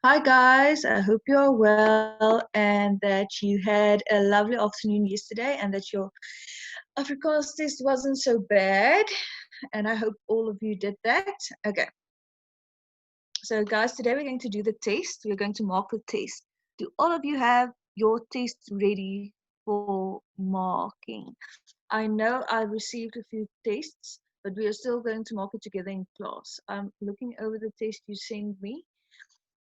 Hi guys, I hope you're well and that you had a lovely afternoon yesterday and that your Afrikaans test wasn't so bad. And I hope all of you did that. Okay, so guys, today we're going to do the test. We're going to mark the test. Do all of you have your test ready for marking? I know I received a few tests, but we are still going to mark it together in class. I'm looking over the test you sent me.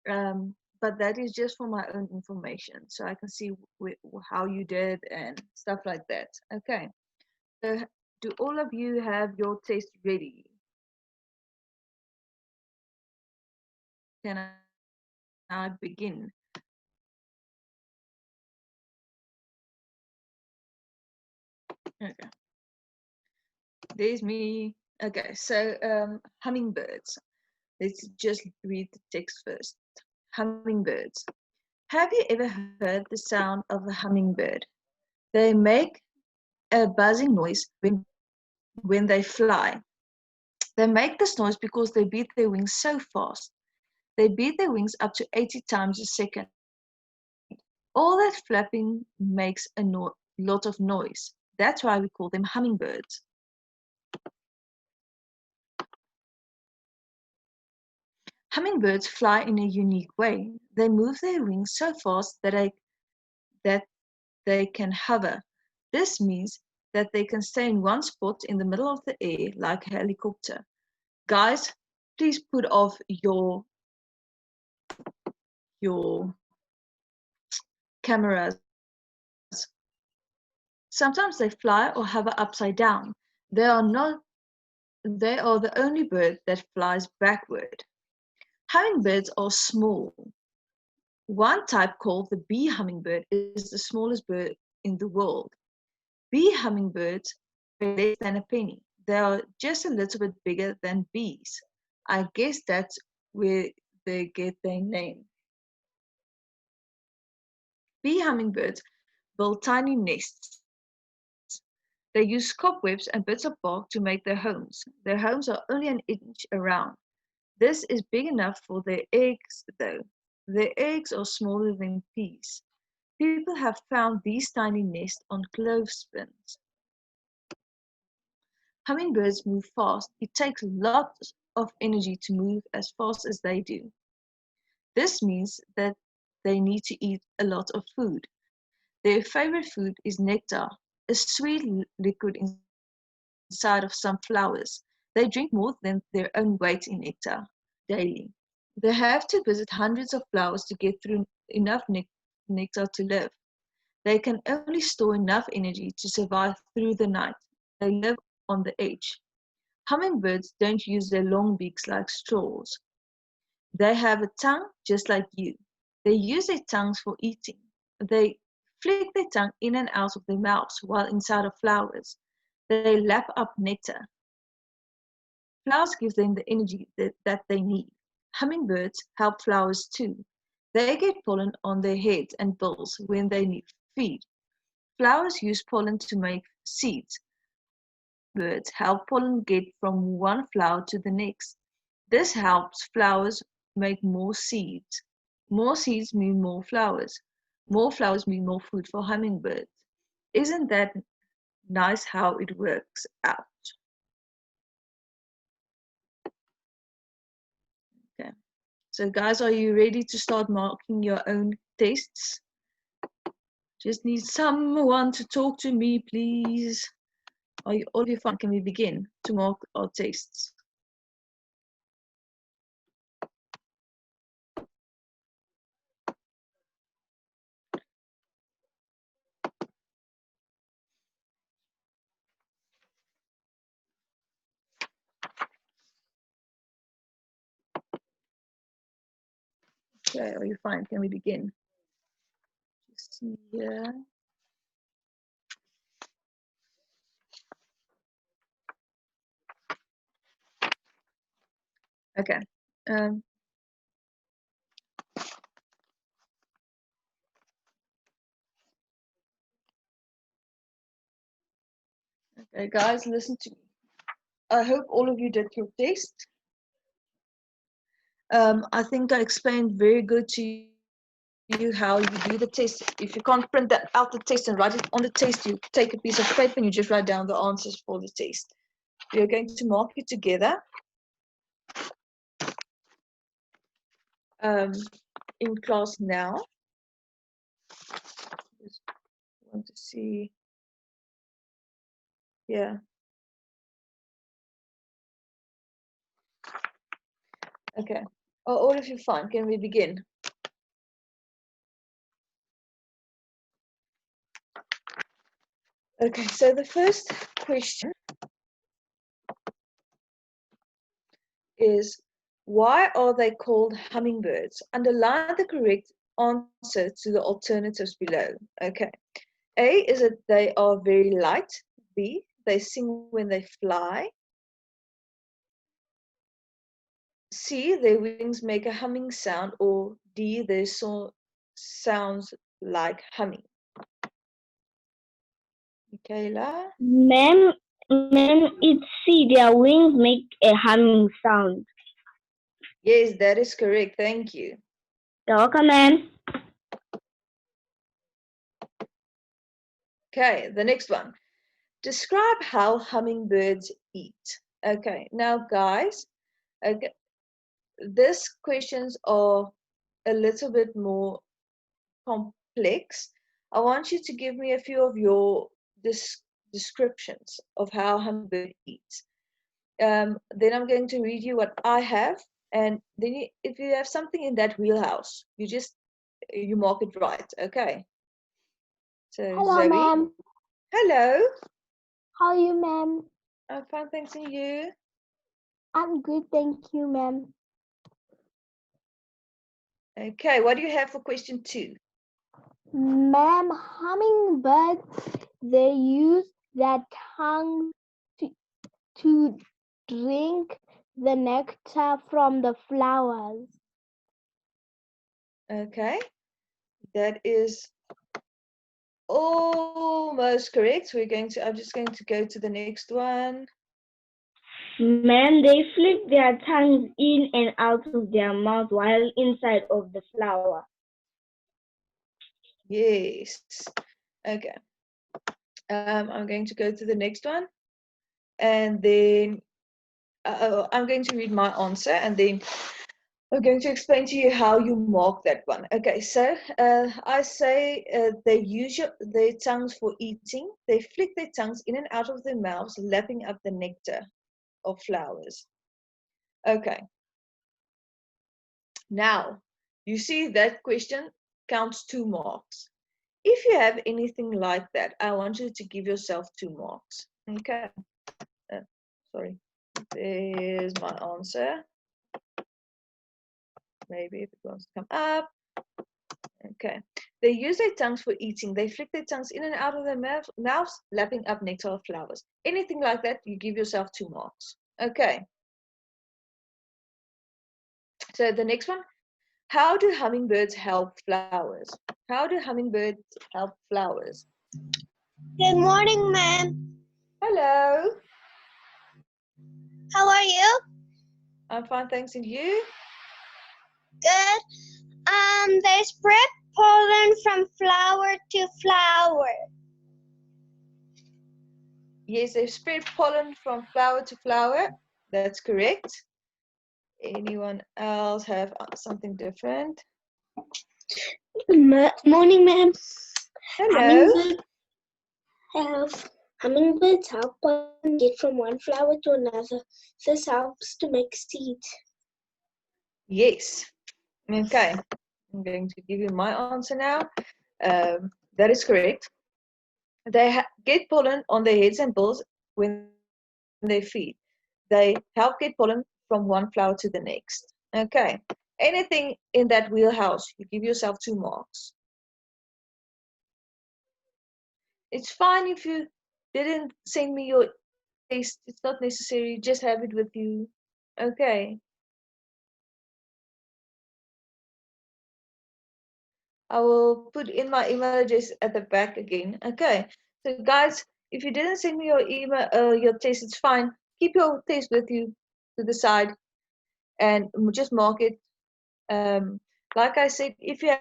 But that is just for my own information, so I can see how you did and stuff like that. Okay, so do all of you have your test ready? Can I begin? Okay, there's me. Okay, so hummingbirds. Let's just read the text first. Hummingbirds. Have you ever heard the sound of a hummingbird? They make a buzzing noise when they fly. They make this noise because they beat their wings so fast. They beat their wings up to 80 times a second. All that flapping makes a lot of noise. That's why we call them hummingbirds. Hummingbirds fly in a unique way. They move their wings so fast that they can hover. This means that they can stay in one spot in the middle of the air like a helicopter. Guys, please put off your cameras. Sometimes they fly or hover upside down. They are the only bird that flies backward. Hummingbirds are small. One type called the bee hummingbird is the smallest bird in the world. Bee hummingbirds weigh less than a penny. They are just a little bit bigger than bees. I guess that's where they get their name. Bee hummingbirds build tiny nests. They use cobwebs and bits of bark to make their homes. Their homes are only an inch around. This is big enough for their eggs, though. Their eggs are smaller than peas. People have found these tiny nests on clothespins. Hummingbirds move fast. It takes lots of energy to move as fast as they do. This means that they need to eat a lot of food. Their favorite food is nectar, a sweet liquid inside of some flowers. They drink more than their own weight in nectar daily. They have to visit hundreds of flowers to get through enough nectar to live. They can only store enough energy to survive through the night. They live on the edge. Hummingbirds don't use their long beaks like straws. They have a tongue just like you. They use their tongues for eating. They flick their tongue in and out of their mouths while inside of flowers. They lap up nectar. Flowers give them the energy that they need. Hummingbirds help flowers too. They get pollen on their heads and bills when they need feed. Flowers use pollen to make seeds. Birds help pollen get from one flower to the next. This helps flowers make more seeds. More seeds mean more flowers. More flowers mean more food for hummingbirds. Isn't that nice how it works out? Okay. So guys, are you ready to start marking your own tests? Just need someone to talk to me, please. Are you all of you fine? Can we begin to mark our tests? Okay, are you fine? Can we begin? Just see here. Okay. Okay, guys, listen to me. I hope all of you did your test. I think I explained very good to you how you do the test. If you can't print that out the test and write it on the test, you take a piece of paper and you just write down the answers for the test. We are going to mark it together in class now. Just want to see. Yeah. Okay. Are all of you fine? Can we begin? Okay, so the first question is, why are they called hummingbirds? Underline the correct answer to the alternatives below. Okay. A is that they are very light. B, they sing when they fly. C, their wings make a humming sound. Or D, their sounds like humming. Michaela? Ma'am, it's C. Their wings make a humming sound. Yes, that is correct. Thank you. You're welcome, ma'am. Okay, the next one. Describe how hummingbirds eat. Okay, now guys, okay, these questions are a little bit more complex. I want you to give me a few of your descriptions of how hummingbird eats. Then I'm going to read you what I have, and then if you have something in that wheelhouse, you mark it right. Okay. So Hello, Zoe. ma'am. Hello. How are you, ma'am? I'm fine, thanks, and you? I'm good, thank you, ma'am. Okay, what do you have for question 2? Ma'am, hummingbirds, they use their tongue to drink the nectar from the flowers. Okay, that is almost correct. I'm just going to go to the next one. Ma'am, they flick their tongues in and out of their mouth while inside of the flower. Yes. Okay. I'm going to go to the next one, and then I'm going to read my answer, and then I'm going to explain to you how you mark that one. Okay, so I say they use their tongues for eating. They flick their tongues in and out of their mouths, lapping up the nectar of flowers. Okay. Now, you see that question counts 2 marks. If you have anything like that, I want you to give yourself 2 marks. Okay. Sorry. There's my answer. Maybe if it wants to come up. Okay. They use their tongues for eating. They flick their tongues in and out of their mouths, lapping up nectar of flowers. Anything like that, you give yourself 2 marks. Okay. So the next one. How do hummingbirds help flowers? How do hummingbirds help flowers? Good morning, ma'am. Hello. How are you? I'm fine, thanks. And you? Good. They spread pollen from flower to flower. Yes, they spread pollen from flower to flower. That's correct. Anyone else have something different? Morning, ma'am. Hello. Hummingbirds help pollen get from one flower to another. This helps to make seeds. Yes. Okay. I'm going to give you my answer now. That is correct. They get pollen on their heads and bills when they feed. They help get pollen from one flower to the next. Okay. Anything in that wheelhouse, you give yourself 2 marks. It's fine if you didn't send me your test. It's not necessary. Just have it with you. Okay. I will put in my email address at the back again. Okay. So guys, if you didn't send me your email, your test, it's fine. Keep your test with you to the side. and just mark it. Like I said, if you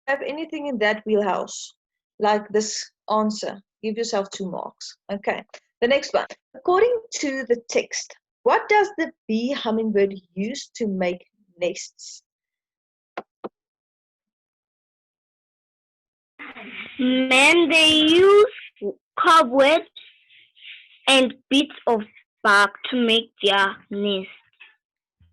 have anything in that wheelhouse, like this answer, give yourself 2 marks. Okay, the next one. According to the text, what does the bee hummingbird use to make nests? Ma'am, they use cobwebs and bits of bark to make their nest.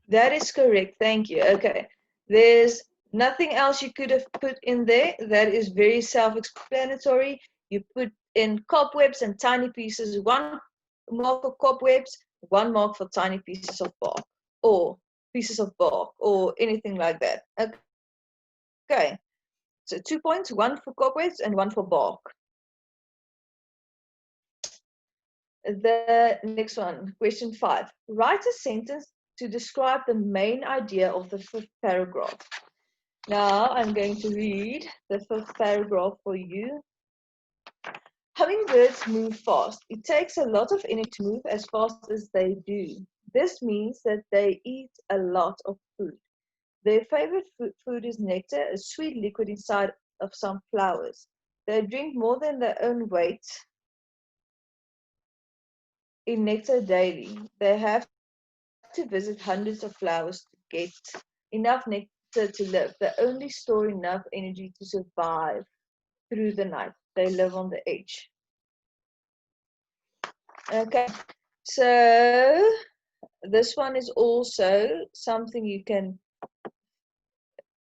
That is correct. Thank you. Okay. There's nothing else you could have put in there. That is very self-explanatory. You put in cobwebs and tiny pieces, 1 mark for cobwebs, 1 mark for tiny pieces of bark or pieces of bark or anything like that. Okay. So 2 points, 1 for cobwebs and 1 for bark. The next one, question 5. Write a sentence to describe the main idea of the 5th paragraph. Now I'm going to read the 5th paragraph for you. Hummingbirds move fast. It takes a lot of energy to move as fast as they do. This means that they eat a lot of food. Their favorite food is nectar, a sweet liquid inside of some flowers. They drink more than their own weight in nectar daily. They have to visit hundreds of flowers to get enough nectar to live. They only store enough energy to survive through the night. They live on the edge. Okay, so this one is also something you can,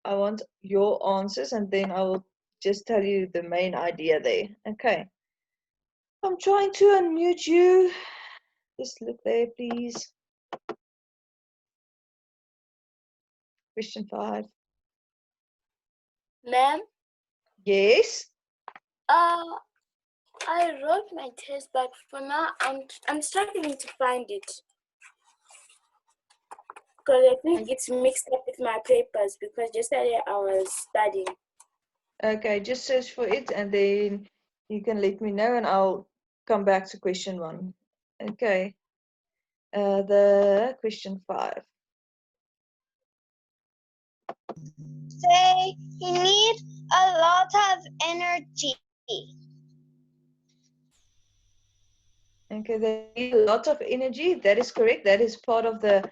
I want your answers and then I will just tell you the main idea there. Okay, I'm trying to unmute you. Just look there, please. Question 5. Ma'am, Yes. I wrote my test, but for now I'm struggling to find it because I think it's mixed up with my papers because yesterday I was studying. Okay, just search for it and then you can let me know and I'll come back to question 1. Okay. The question 5. Say you need a lot of energy. Okay, they need a lot of energy. That is correct. That is part of the,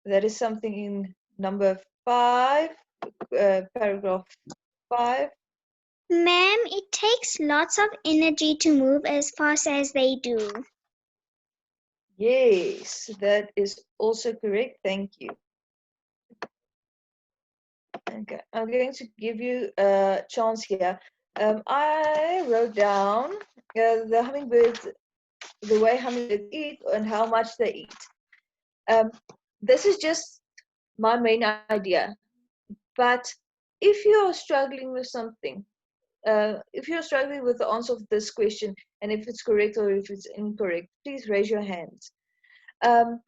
that is something in number 5, paragraph 5. Ma'am, it takes lots of energy to move as fast as they do. Yes, that is also correct. Thank you. Okay, I'm going to give you a chance here. I wrote down the hummingbirds, the way hummingbirds eat and how much they eat. This is just my main idea. But if you're struggling with something, if you're struggling with the answer of this question, and if it's correct or if it's incorrect, please raise your hands.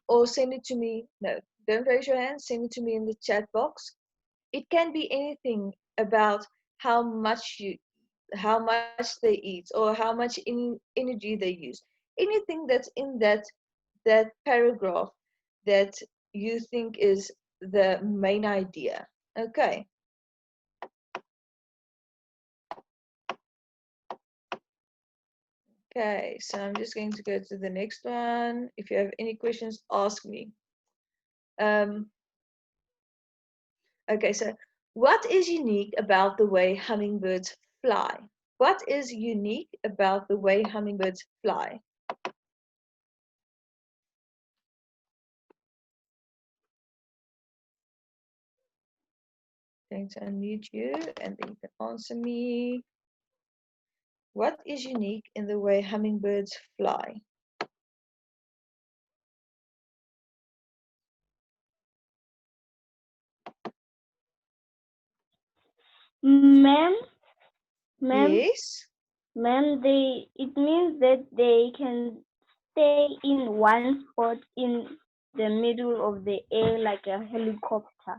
Or send it to me. No, don't raise your hand. Send it to me in the chat box. It can be anything about how much they eat or how much energy they use. Anything that's in that paragraph that you think is the main idea. Okay. Okay, so I'm just going to go to the next one. If you have any questions, ask me. Okay, so what is unique about the way hummingbirds fly? What is unique about the way hummingbirds fly? I'm going to unmute you and then you can answer me. What is unique in the way hummingbirds fly? Ma'am, Yes. ma'am, it means that they can stay in one spot in the middle of the air like a helicopter.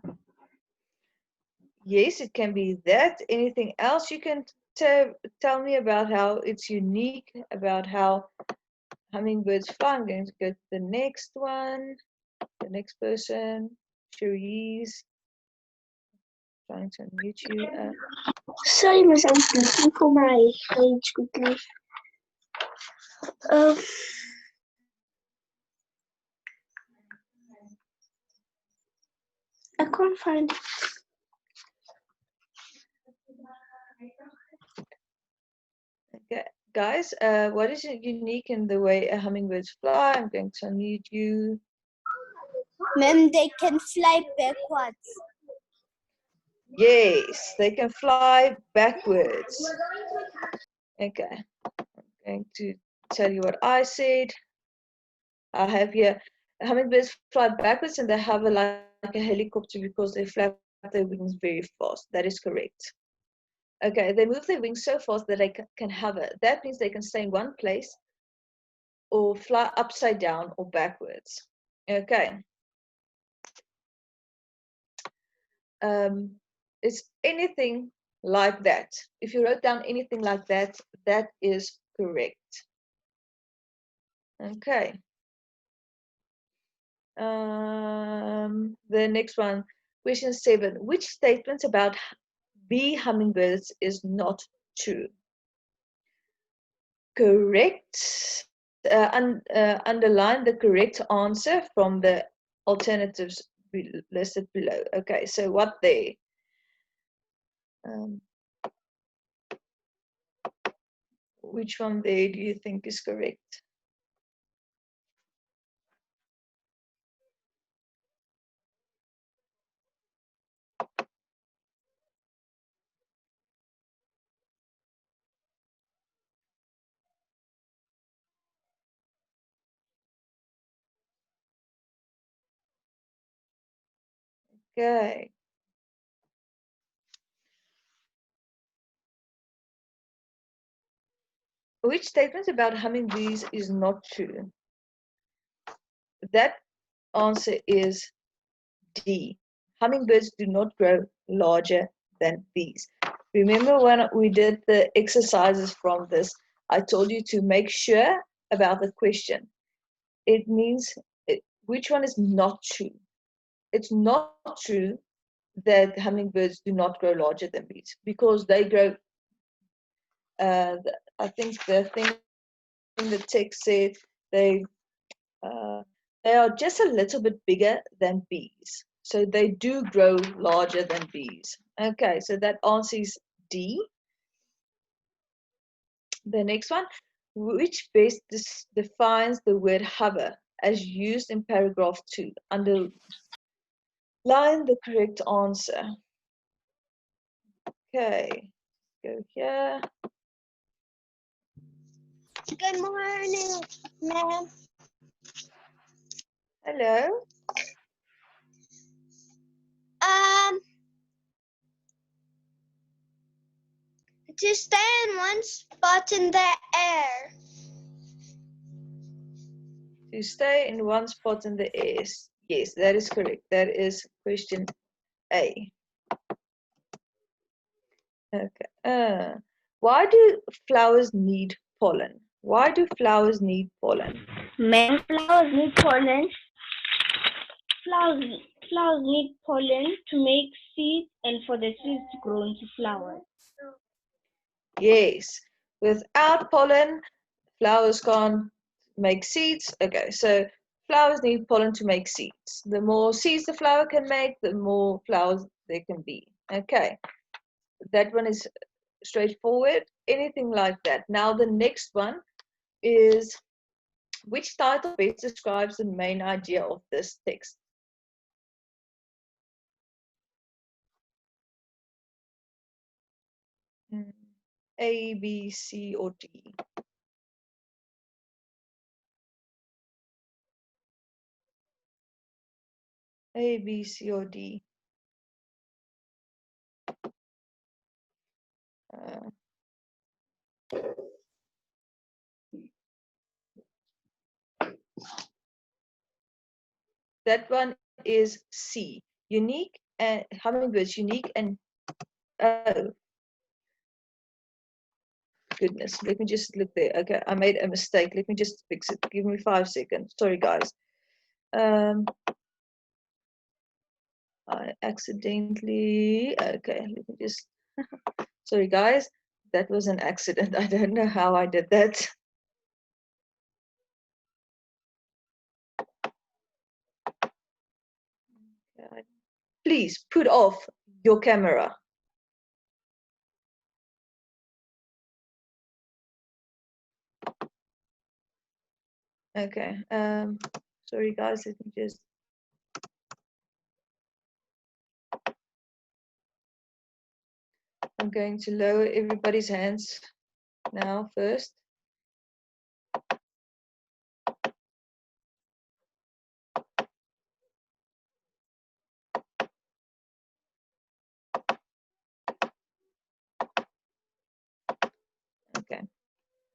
Yes, it can be that. Anything else you can tell me about how it's unique, about how hummingbirds fly? I'm going to go to the next one, the next person. Cherise. Trying to unmute you. Sorry, Miss, I was looking for my page quickly. I can't find it. Okay, guys, what is unique in the way a hummingbird fly? I'm going to unmute you. Ma'am, they can fly backwards. Yes, they can fly backwards. Okay, I'm going to tell you what I said. I have here, hummingbirds fly backwards and they hover like a helicopter because they flap their wings very fast. That is correct. Okay, they move their wings so fast that they can hover. That means they can stay in one place or fly upside down or backwards. Okay. It's anything like that. If you wrote down anything like that, that is correct. Okay. The next one, question 7. Which statement about bee hummingbirds is not true? Correct. Underline the correct answer from the alternatives listed below. Okay, so what there? Which one there do you think is correct? Okay. Which statement about hummingbees is not true? That answer is D. Hummingbirds do not grow larger than bees. Remember when we did the exercises from this, I told you to make sure about the question. It means which one is not true? It's not true that hummingbirds do not grow larger than bees because they grow, I think the thing in the text said they are just a little bit bigger than bees. So they do grow larger than bees. Okay, so that answer is D. The next one, which best defines the word hover as used in paragraph 2? Underline the correct answer. Okay, go here. Good morning, ma'am. Hello. To stay in one spot in the air. To stay in one spot in the air. Yes, that is correct. That is question A. Okay. Why do flowers need pollen? Why do flowers need pollen? Ma'am, flowers need pollen. Flowers need pollen to make seeds and for the seeds to grow into flowers. Yes. Without pollen, flowers can't make seeds. Okay, so flowers need pollen to make seeds. The more seeds the flower can make, the more flowers there can be. Okay, that one is straightforward. Anything like that. Now the next one is, which title best describes the main idea of this text? A, B, C, or D? A, B, C, or D? That one is C. Unique and hummingbirds, unique and oh goodness, let me just look there. Okay, I made a mistake. Let me just fix it. Give me 5 seconds. Sorry, guys. I accidentally, okay, let me just, sorry guys, that was an accident. I don't know how I did that. Please put off your camera. Okay, sorry guys, let me just, I'm going to lower everybody's hands now first. Okay,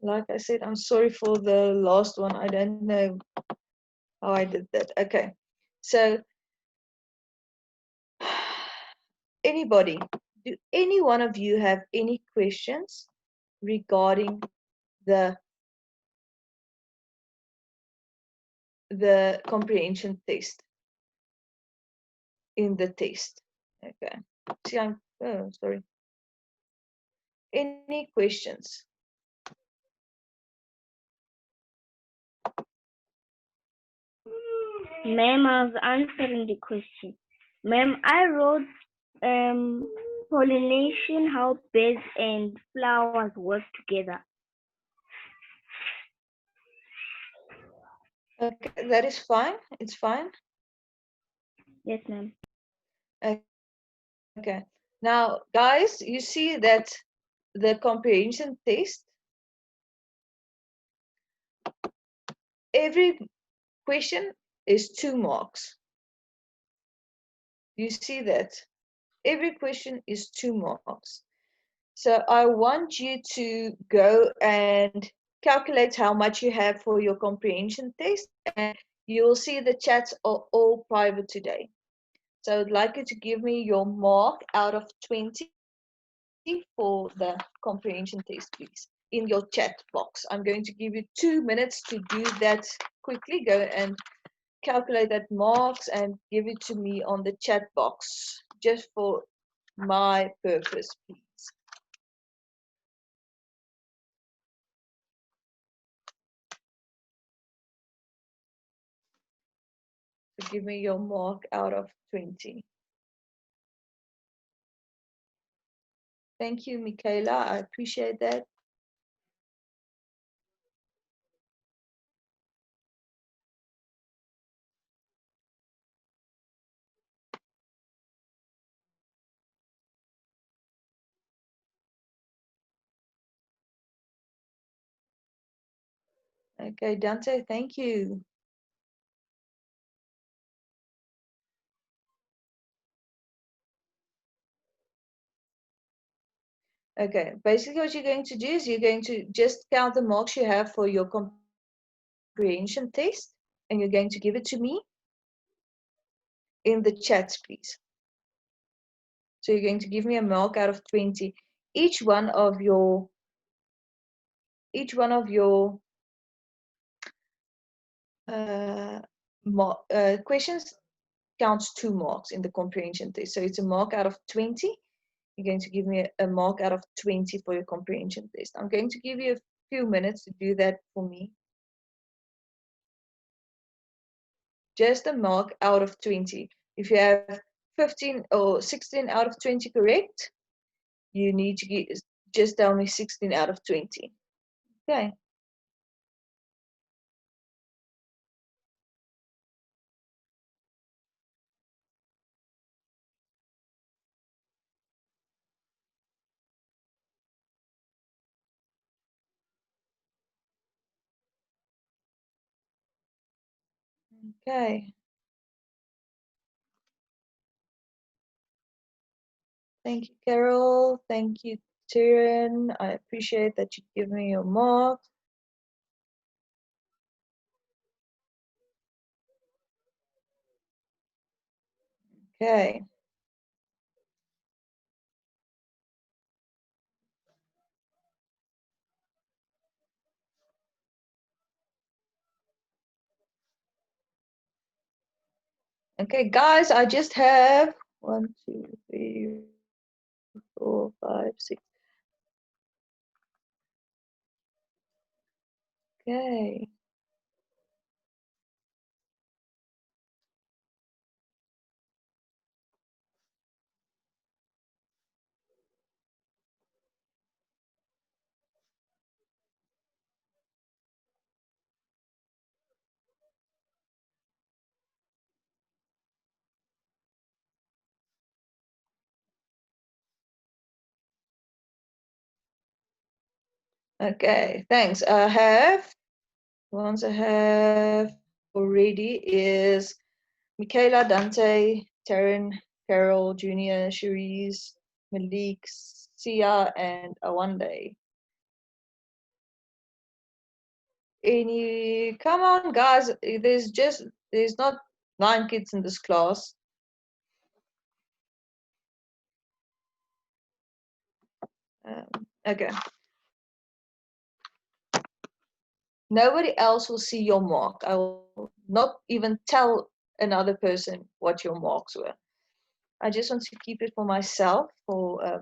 like I said, I'm sorry for the last one. I don't know how I did that. Okay, so anybody, do any one of you have any questions regarding the comprehension test in the test? Okay, see, I'm, oh, sorry. Any questions? Ma'am, I was answering the question. Ma'am, I wrote pollination, how birds and flowers work together. Okay, that is fine. It's fine. Yes, ma'am. Okay. Now, guys, you see that the comprehension test, every question is 2 marks. You see that? Every question is 2 marks. So I want you to go and calculate how much you have for your comprehension test, and you'll see the chats are all private today. So I'd like you to give me your mark out of 20 for the comprehension test, please, in your chat box. I'm going to give you 2 minutes to do that quickly. Go and calculate that marks and give it to me on the chat box, just for my purpose, please. So give me your mark out of 20. Thank you, Michaela. I appreciate that. Okay, Dante, thank you. Okay, basically what you're going to do is you're going to just count the marks you have for your comprehension test, and you're going to give it to me in the chats, please. So you're going to give me a mark out of 20. Each one of your questions counts 2 marks in the comprehension test. So it's a mark out of 20. You're going to give me a mark out of 20 for your comprehension test. I'm going to give you a few minutes to do that for me. Just a mark out of 20. If you have 15 or 16 out of 20 correct, you need to just tell me 16 out of 20. Okay. Okay. Thank you, Carol. Thank you, Tyrion. I appreciate that you give me your mark. Okay. Okay, guys, I just have 1, 2, 3, 4, 5, 6. Okay. Okay, thanks. Ones I have already is Michaela, Dante, Taryn, Carol, Junior, Cherise, Malik, Sia, and Awande. Come on, guys. There's not 9 kids in this class. Okay. Nobody else will see your mark. I will not even tell another person what your marks were. I just want to keep it for myself for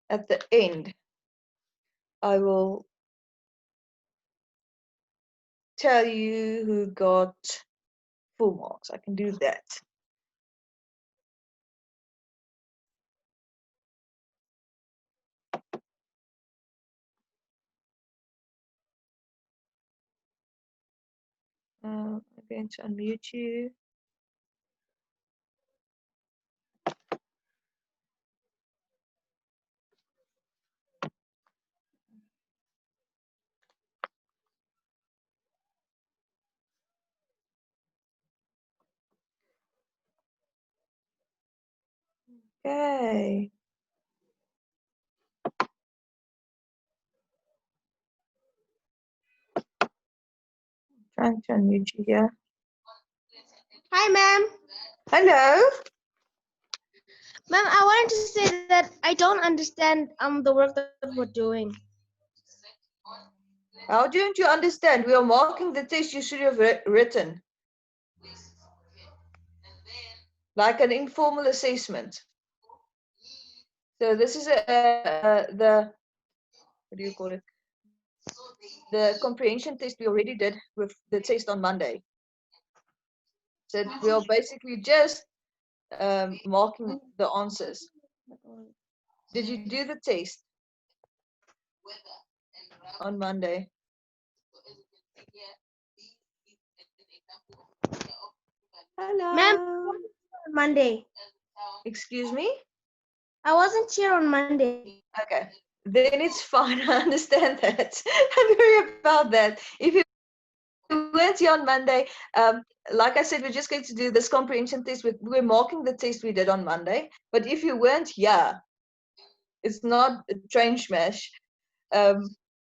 at the end. I will tell you who got full marks. I can do that. I'm going to unmute you. Okay. Trying to unmute you here. Hi, ma'am. Hello. Ma'am, I wanted to say that I don't understand the work that we're doing. How don't you understand? We are marking the test you should have written. Like an informal assessment. So this is the, what do you call it? The comprehension test we already did with the test on Monday. So we are basically just marking the answers. Did you do the test on Monday? Hello. Ma'am, on Monday. Excuse me? I wasn't here on Monday. Okay. Then it's fine. I understand that. I'm sorry about that. If you weren't here on Monday, like I said, we're just going to do this comprehension test. We're marking the test we did on Monday. But if you weren't here, it's not a train smash.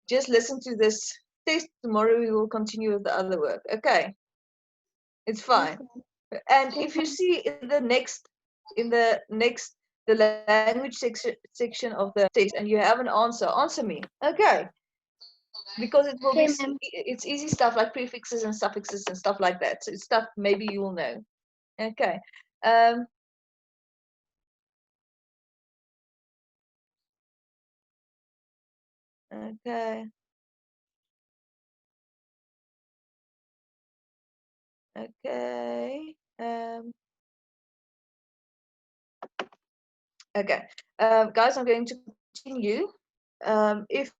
Just listen to this test. Tomorrow we will continue with the other work. Okay. It's fine. And if you see in the next, the language section of the test, and you have an answer me. Okay. Because it will be, it's easy stuff like prefixes and suffixes and stuff like that. So it's stuff maybe you will know. Okay. Okay. Okay. Okay. Guys, I'm going to continue. If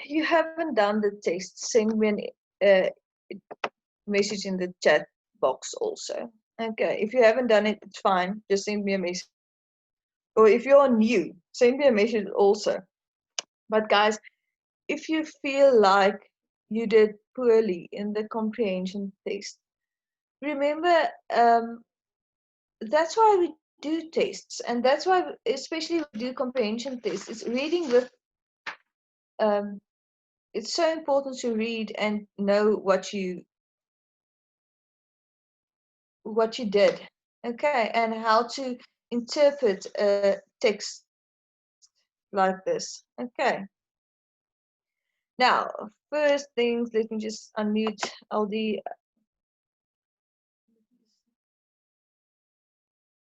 you haven't done the test, send me a message in the chat box also. Okay. If you haven't done it, it's fine. Just send me a message. Or if you're new, send me a message also. But guys, if you feel like you did poorly in the comprehension test, remember that's why we do tests, and that's why especially we do comprehension tests. It's reading with it's so important to read and know what you did, okay, and how to interpret a text like this. Okay. Now, first things, let me just unmute LD.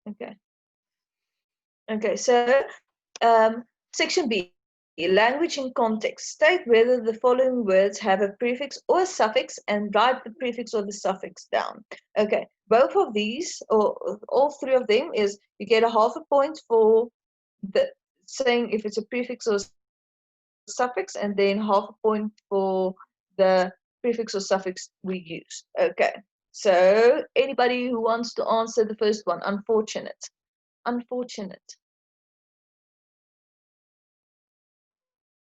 Okay. Okay, so section B, language in context. State whether the following words have a prefix or a suffix and write the prefix or the suffix down. Okay, both of these, or all three of them, is you get a half a point for the saying if it's a prefix or suffix, and then half a point for the prefix or suffix we use. Okay, so anybody who wants to answer the first one, unfortunate. Unfortunate.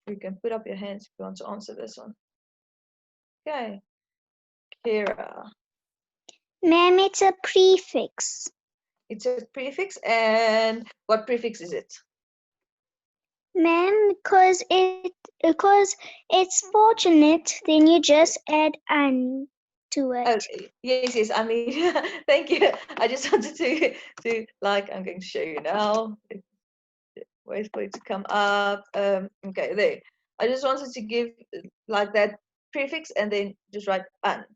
You can put up your hands if you want to answer this one. Okay, Kira. Ma'am, it's a prefix. It's a prefix, and what prefix is it? Ma'am, because it's fortunate, then you just add "an" to it. Oh, yes, yes. I mean, thank you. I just wanted to like. I'm going to show you now. Wait for it to come up. Okay, there. I just wanted to give like that prefix and then just write "an."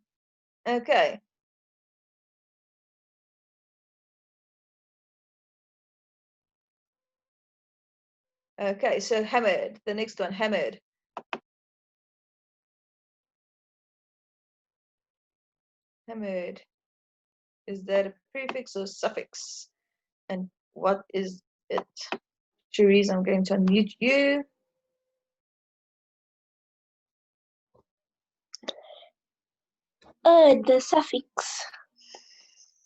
Okay. Okay, so hammered. The next one, hammered. Hammered. Is that a prefix or suffix? And what is it? Cherise, I'm going to unmute you. The suffix.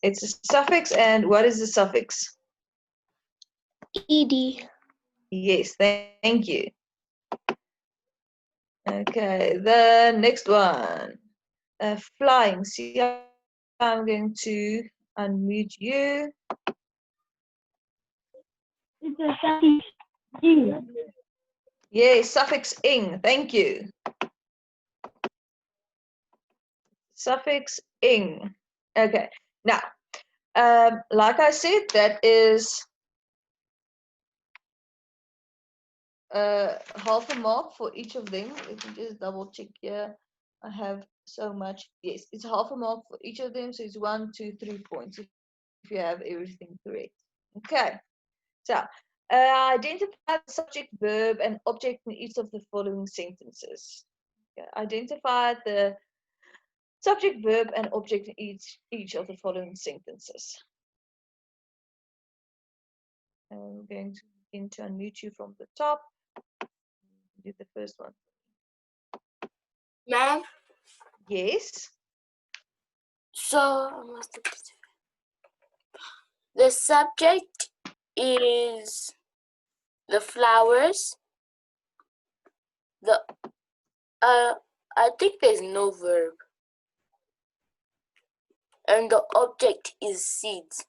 It's a suffix, and what is the suffix? Ed. Yes, thank you. Okay, the next one. Flying. See, I'm going to unmute you. It's a suffix ing. Yes, suffix ing. Thank you. Suffix ing. Okay, now, like I said, that is half a mark for each of them. Let me just double check here. I have so much. Yes, it's half a mark for each of them. So it's 1, 2, 3 points if you have everything correct. Okay. So identify the subject, verb, and object in each of the following sentences. Okay. Identify the subject, verb, and object in each of the following sentences. I'm going to begin to unmute you from the top. Do the first one. Ma'am, Yes. so the subject is the flowers. The I think there's no verb. And the object is seeds.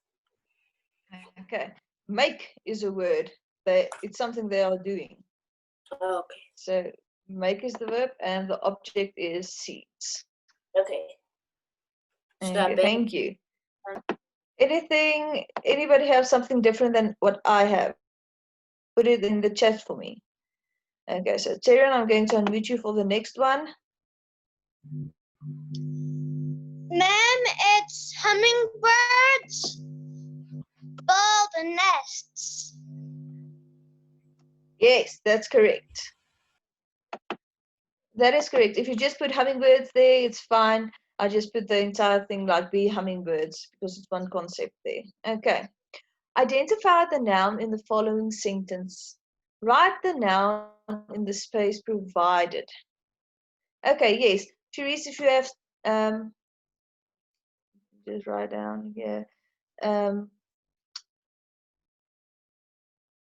Okay. Make is a word. It's something they are doing. Okay. So make is the verb and the object is seeds. Okay. Okay, thank you. Anybody have something different than what I have? Put it in the chat for me. Okay, so Tyrion, I'm going to unmute you for the next one. Ma'am, it's hummingbirds build nests. Yes, that's correct. That is correct. If you just put hummingbirds there, it's fine. I just put the entire thing like bee hummingbirds because it's one concept there. Okay. Identify the noun in the following sentence. Write the noun in the space provided. Okay, yes. Therese, if you have just write down here.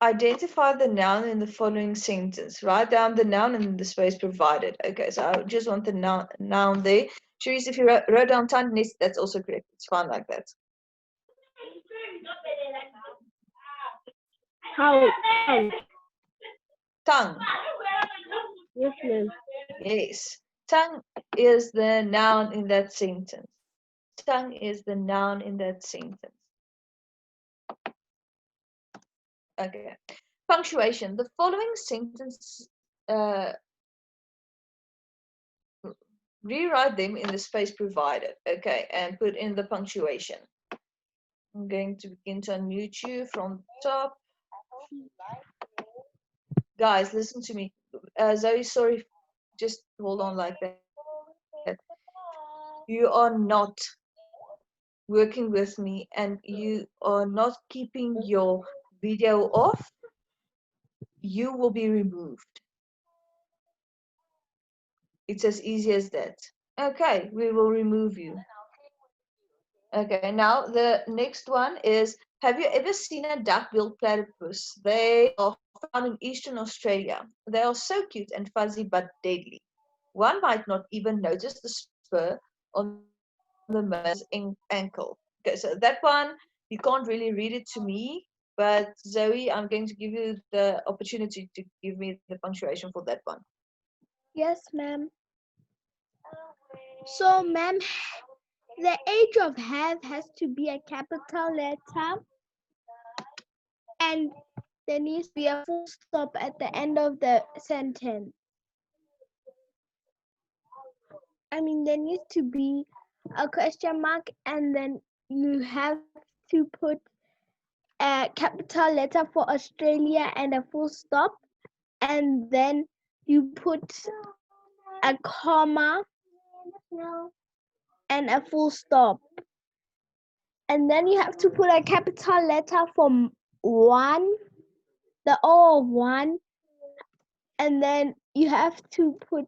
Identify the noun in the following sentence. Write down the noun in the space provided. Okay, so I just want the noun there. Therese, if you wrote down tongue, that's also correct. It's fine like that. How? Tongue. Yes, ma'am. Yes. Tongue is the noun in that sentence. Tongue is the noun in that sentence. Okay. Punctuation. The following sentence rewrite them in the space provided, okay, and put in the punctuation. I'm going to begin to unmute you from top. Guys, listen to me. Zoe, sorry, just hold on like that. You are not working with me and you are not keeping your video off, you will be removed. It's as easy as that. Okay, we will remove you. Okay, now the next one is, have you ever seen a duck-billed platypus? They are found in Eastern Australia. They are so cute and fuzzy but deadly. One might not even notice the spur on the male's ankle. Okay, so that one, you can't really read it to me, but Zoe, I'm going to give you the opportunity to give me the punctuation for that one. Yes, ma'am. So, ma'am, the age of have has to be a capital letter, and there needs to be a full stop at the end of the sentence. I mean, there needs to be a question mark, and then you have to put a capital letter for Australia and a full stop, and then you put a comma and a full stop. And then you have to put a capital letter for one, the O of one, and then you have to put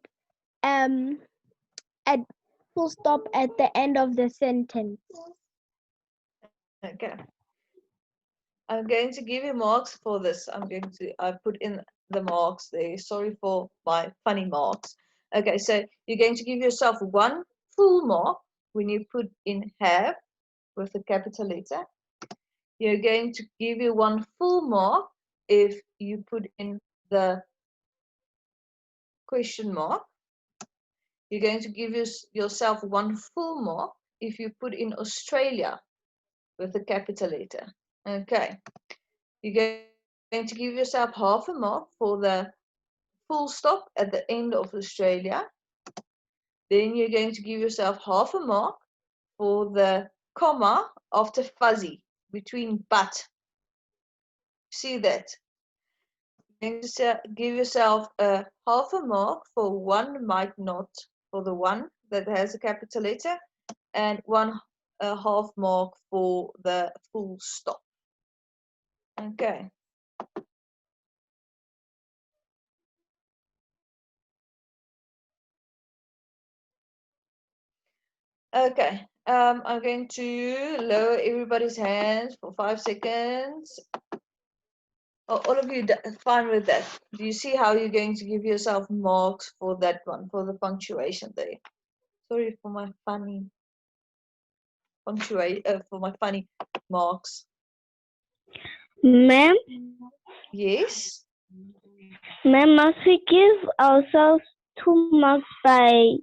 a full stop at the end of the sentence. Okay. I'm going to give you marks for this. I put in the marks there. Sorry for my funny marks. Okay, so you're going to give yourself one full mark when you put in have with a capital letter. You're going to give you one full mark if you put in the question mark. You're going to give yourself one full mark if you put in Australia with a capital letter. Okay. You're going to give yourself half a mark for the full stop at the end of Australia. Then you're going to give yourself half a mark for the comma after fuzzy between but. See that? You're going to give yourself a half a mark for one might not, for the one that has a capital letter, and a half mark for the full stop. Okay. Okay, I'm going to lower everybody's hands for 5 seconds. Oh, all of you fine with that? Do you see how you're going to give yourself marks for that one, for the punctuation there? Sorry for my funny for my funny marks. Ma'am, Yes. ma'am, must we give ourselves 2 marks by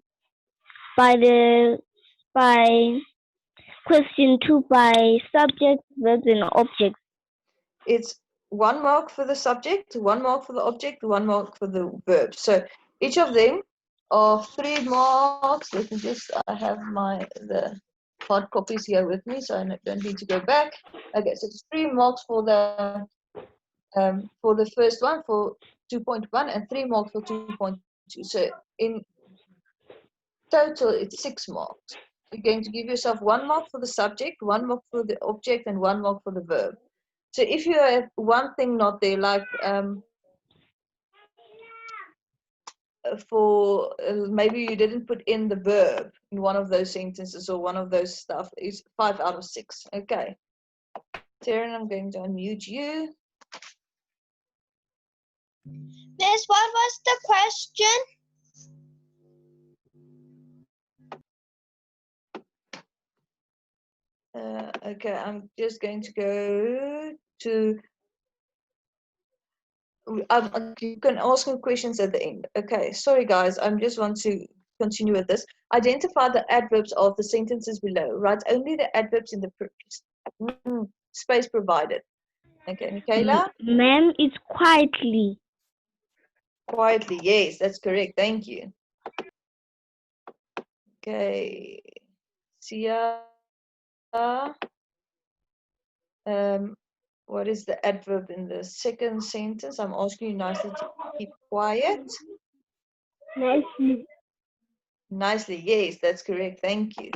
question 2 by subject, verbs, and objects? It's 1 mark for the subject, 1 mark for the object, 1 mark for the verb. So each of them are 3 marks. Let me just, I have the hard copies here with me, so I don't need to go back. Okay, so it's 3 marks for the first one, for 2.1, and 3 marks for 2.2. So in total, it's 6 marks. You're going to give yourself 1 mark for the subject, 1 mark for the object, and 1 mark for the verb. So if you have one thing not there, like maybe you didn't put in the verb in one of those sentences or one of those stuff, is 5 out of 6. Okay. Taryn, I'm going to unmute you. Miss, what was the question? Okay, I'm just going to go to. You can ask me questions at the end. Okay, sorry guys, I just want to continue with this. Identify the adverbs of the sentences below. Write only the adverbs in the space provided. Okay, Michaela? Ma'am, it's quietly. Quietly, yes, that's correct. Thank you. Okay. Sia. What is the adverb in the second sentence? I'm asking you nicely to keep quiet. Nicely. Nicely, yes, that's correct. Thank you.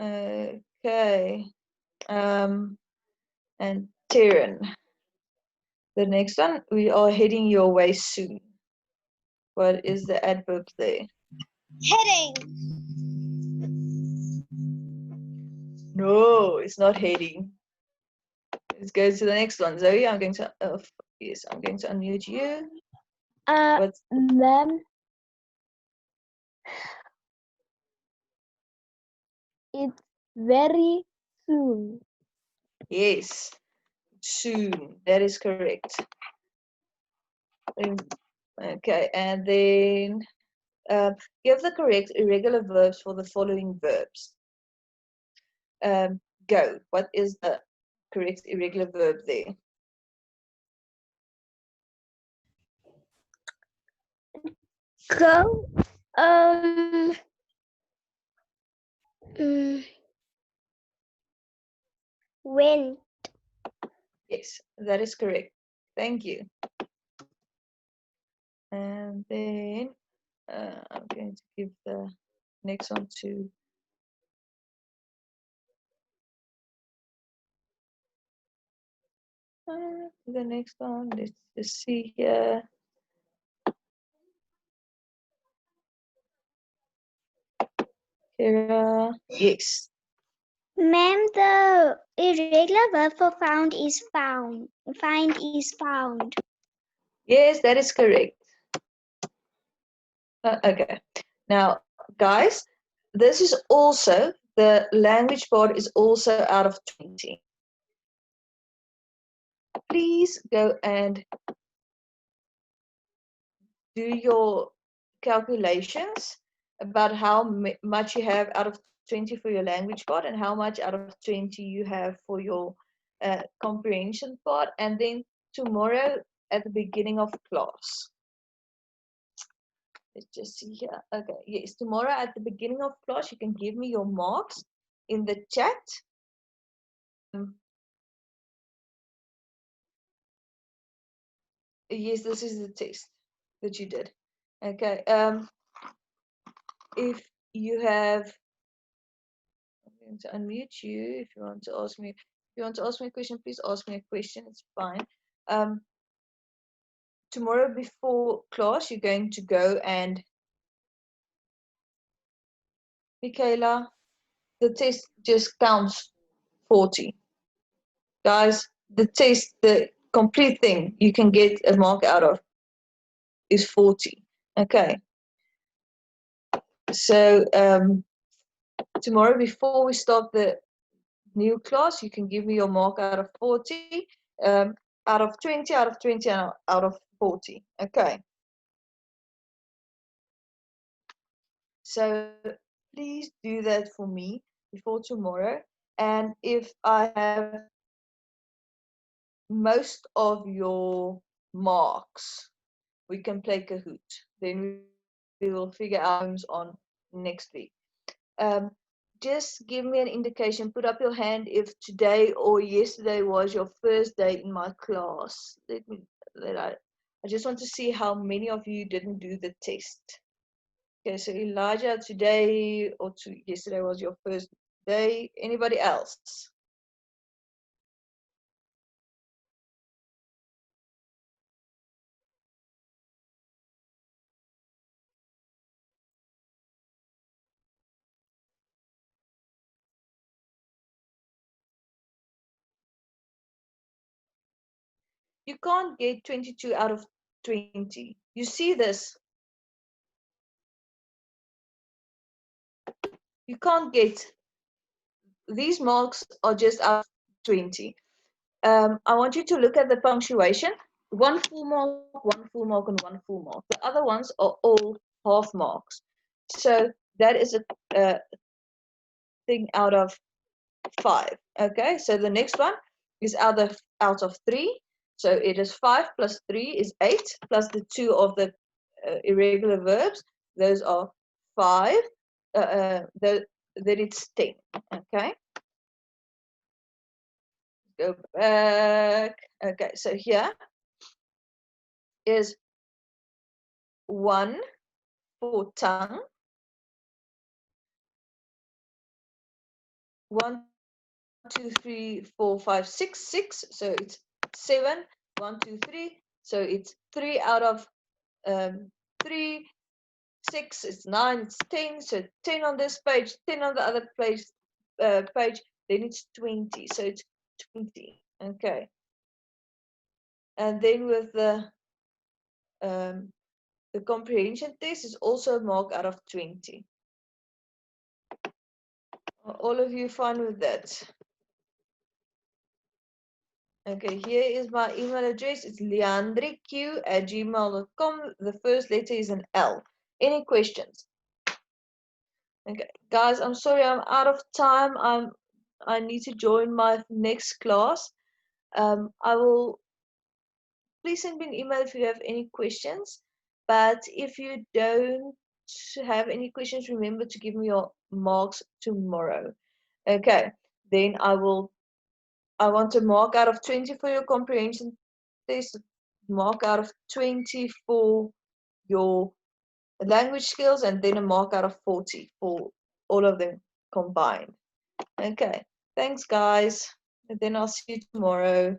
Okay. And Taryn. The next one, we are heading your way soon. What is the adverb there? Heading. No, it's not heading. Let's go to the next one. Zoe, I'm going to yes, I'm going to unmute you. What's Then it's very soon. yes, soon. That is correct. Okay, and then give the correct irregular verbs for the following verbs. Go. What is the correct irregular verb there? Go. Mm, went. Yes, that is correct. Thank you. And then I'm going to give the next one to the next one. Let's just see here. Kira. Yes. Ma'am, the irregular verb for found is found. Find is found. Yes, that is correct. Okay. Now, guys, this is also, the language part is also out of 20. Please go and do your calculations about how much you have out of 20 for your language part and how much out of 20 you have for your comprehension part, and then tomorrow at the beginning of class. Let's just see here. Okay, yes, tomorrow at the beginning of class, you can give me your marks in the chat. Yes, this is the test that you did. Okay, if you have, I'm going to unmute you if you want to ask me. If you want to ask me a question, please ask me a question. It's fine. Tomorrow before class, you're going to go and, Michaela, the test just counts 40. Guys, the test, the complete thing you can get a mark out of is 40. Okay. So tomorrow before we start the new class, you can give me your mark out of 40, out of 20, out of 20, and out of 40. Okay. So please do that for me before tomorrow. And if I have most of your marks, we can play Kahoot. Then we will figure out on next week. Just give me an indication, put up your hand if today or yesterday was your first day in my class. I just want to see how many of you didn't do the test. Okay, so Elijah, today or yesterday was your first day. Anybody else? You can't get 22 out of 20. You see this? You can't get, these marks are just out of 20. I want you to look at the punctuation. 1 full mark, 1 full mark, and 1 full mark. The other ones are all half marks. So that is a thing out of 5. Okay, so the next one is out of 3. So it is 5 plus 3 is 8, plus the 2 of the irregular verbs. Those are 5. Then it's 10. Okay. Go back. Okay, so here is 1 for tongue. 1, 2, 3, 4, 5, 6, 6. So it's 7. 1, 2, 3. So it's 3 out of 3. 6, it's 9, it's 10. So 10 on this page, 10 on the other page. Then it's 20. So it's 20. Okay. And then with the comprehension test is also a mark out of 20. Are all of you fine with that? Okay, here is my email address. It's leandriq@gmail.com. The first letter is an L. Any questions? Okay, guys, I'm sorry I'm out of time. I need to join my next class. I will please send me an email if you have any questions. But if you don't have any questions, remember to give me your marks tomorrow. Okay, then I want a mark out of 20 for your comprehension test, mark out of 20 for your language skills, and then a mark out of 40 for all of them combined. Okay, thanks guys, and then I'll see you tomorrow.